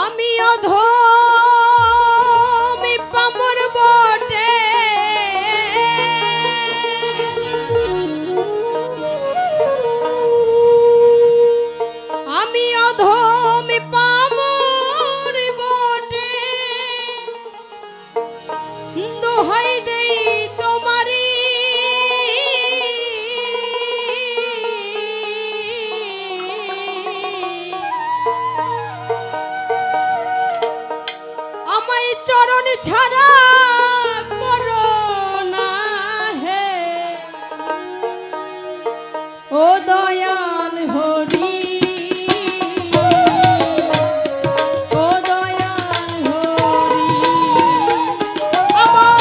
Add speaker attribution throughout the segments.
Speaker 1: আমি অধমি পামর বটে, আমি অধমি পামর বটে, দোহাই দেই তোমারি আমায় চরণ ছাড়া করো না হে ও দয়াল হরি, ও দয়াল হরি, আমার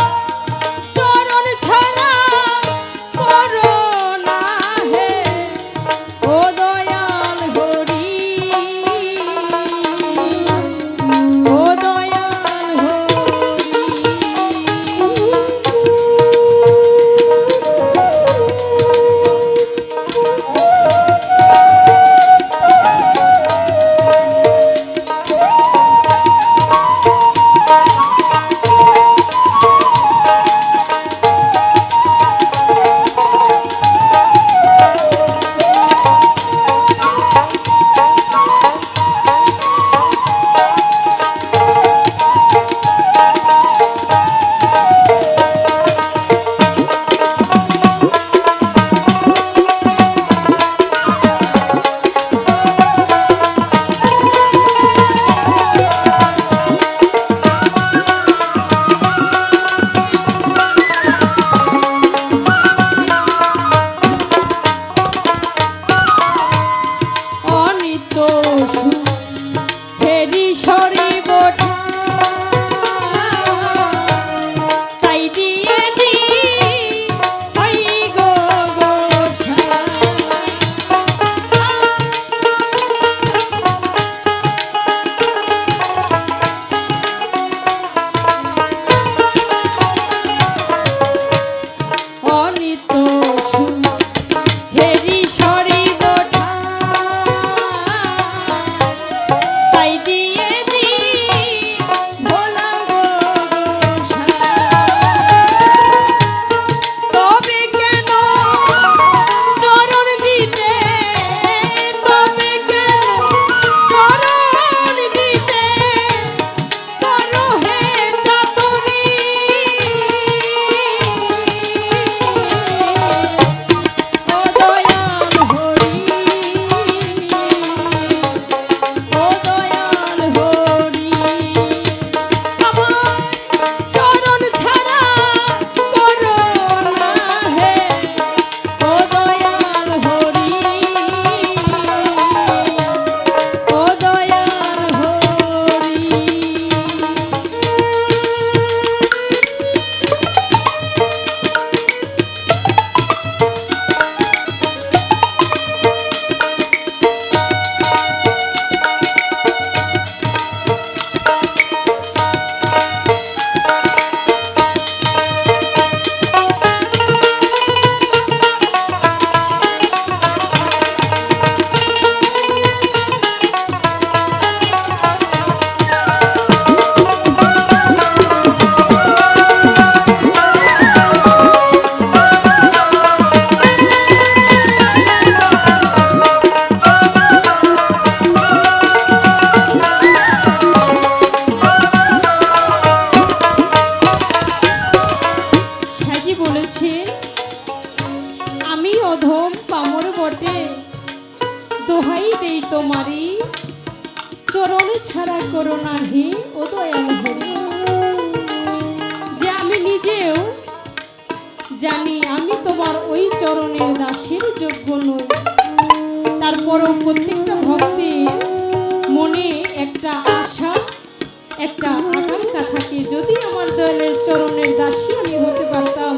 Speaker 1: চরণ ছাড়া করো না হে ও দয়াল হরি, ও দয়াল হরি। দোহাই দেই তোমারি চরণ ছাড়া করো না হে ও দয়াল হরি। যে আমি নিজেও জানি আমি তোমার ওই চরণের দাসের যোগ্য নই, তারপরও প্রত্যেকটা ভক্তের মনে একটা আশা একটা আকাঙ্ক্ষা থাকে, যদি আমার দয়ালের চরণের দাসী আমি হতে পারতাম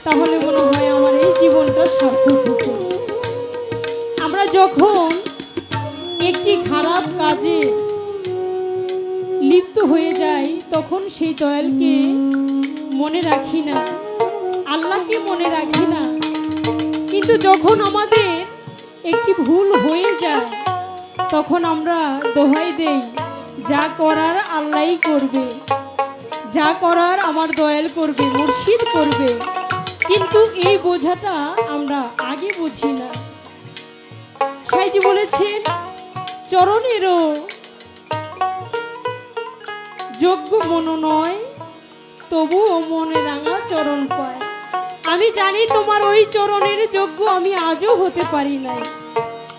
Speaker 1: তাহলে মনে হয় আমার এই জীবনটা সার্থক হতো। আমরা যখন একটি খারাপ কাজে লিপ্ত হয়ে যাই তখন সেই দয়ালকে মনে রাখি না, আল্লাহকে মনে রাখি না, কিন্তু যখন আমাদের একটি ভুল হয়ে যায় তখন আমরা দোহাই দেই যা করার আল্লাহই করবে, যা করার আমার দয়াল করবে, মুর্শিদ করবে। কিন্তু এই বোঝাটা আমরা আগে বুঝি না। সাইজি বলেছেন চরণেরও যোগ্য মন নয়, তবুও মনে রাঙা চরণ পায়। আমি জানি তোমার ওই চরণের যোগ্য আমি আজও হতে পারি নাই,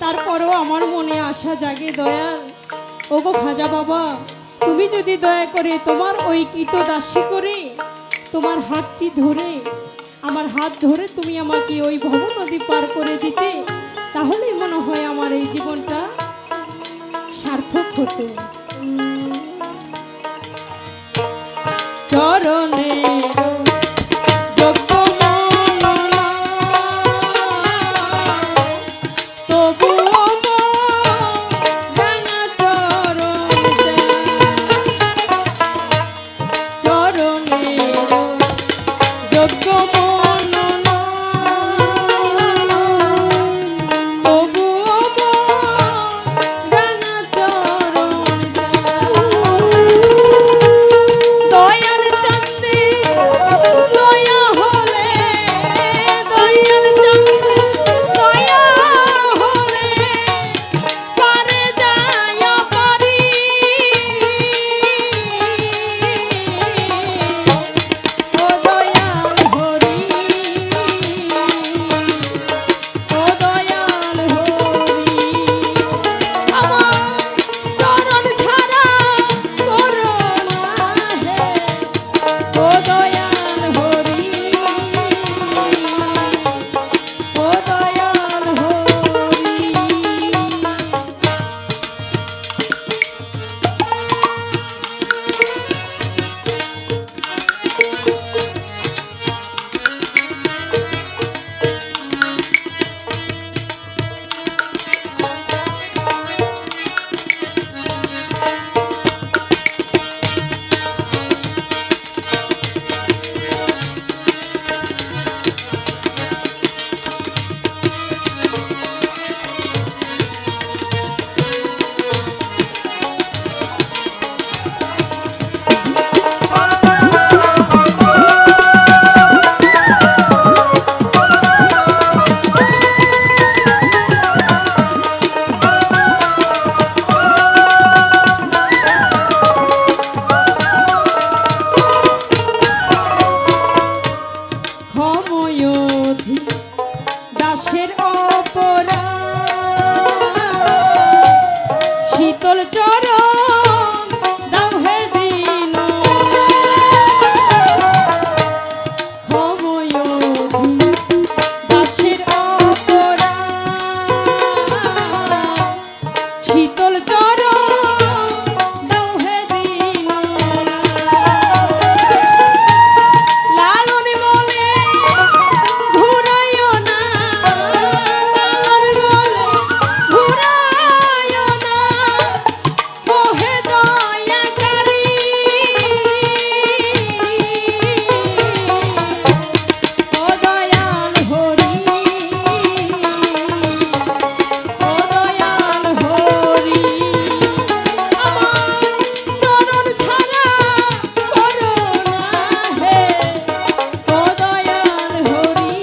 Speaker 1: তারপরও আমার মনে আশা জাগে দয়াল। ওগো খাজা বাবা, তুমি যদি দয়া করে তোমার ওই কৃতদাসী করে তোমার হাতটি ধরে, আমার হাত ধরে তুমি আমাকে ওই ভব নদী পার করে দিতে, তাহলেই মনে হয় আমার এই জীবনটা সার্থক হতো। চরণের যোগ্য মন তবুও রাঙা চরণ চরণের যোগ্য মন তবুও রাঙা চরণ দয়াল চাঁদে দয়া হলে, দয়াল চাঁদে দয়া হলে পারে যায় পারি। ও দয়াল হরি, ও দয়াল হরি, আমার চরণ ছাড়া করো না হে। ও দয়াল হরি, ও দয়াল হরি। ক্ষময়োধি দাসের অপরাধ শীতল চরণ দাও হে দিন। ক্ষময়োধি দাসের অপরাধ শীতল চরণ দাও হে দিন। লালন বলে ঘুরাইও না, লালন বলে ঘুরাইও না, ওহে দয়াকারী। ও দয়াল হরি, ও দয়াল হরি, আমার চরণ ছাড়া করো না হে। ও দয়াল হরি,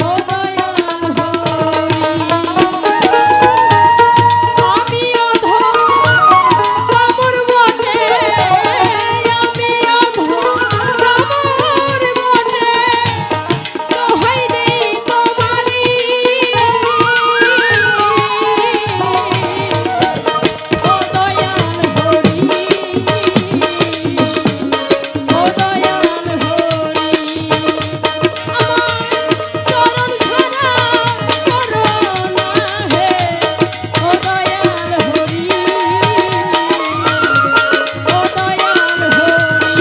Speaker 1: ও দয়াল হরি, আমি অধম কামর বটে, আমি অধম কামর বটে, দোহাই দেই তোমারি। ও দয়াল হরি, ও দয়াল হরি, আমার চরণ ছাড়া করো না হে। ও দয়াল হরি, ও দয়াল হরি,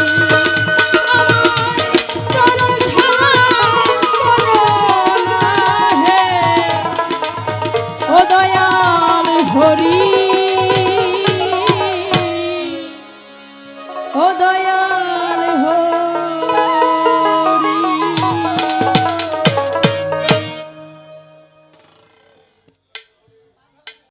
Speaker 1: আমার চরণ ছাড়া করো না হে। ও দয়াল হরি।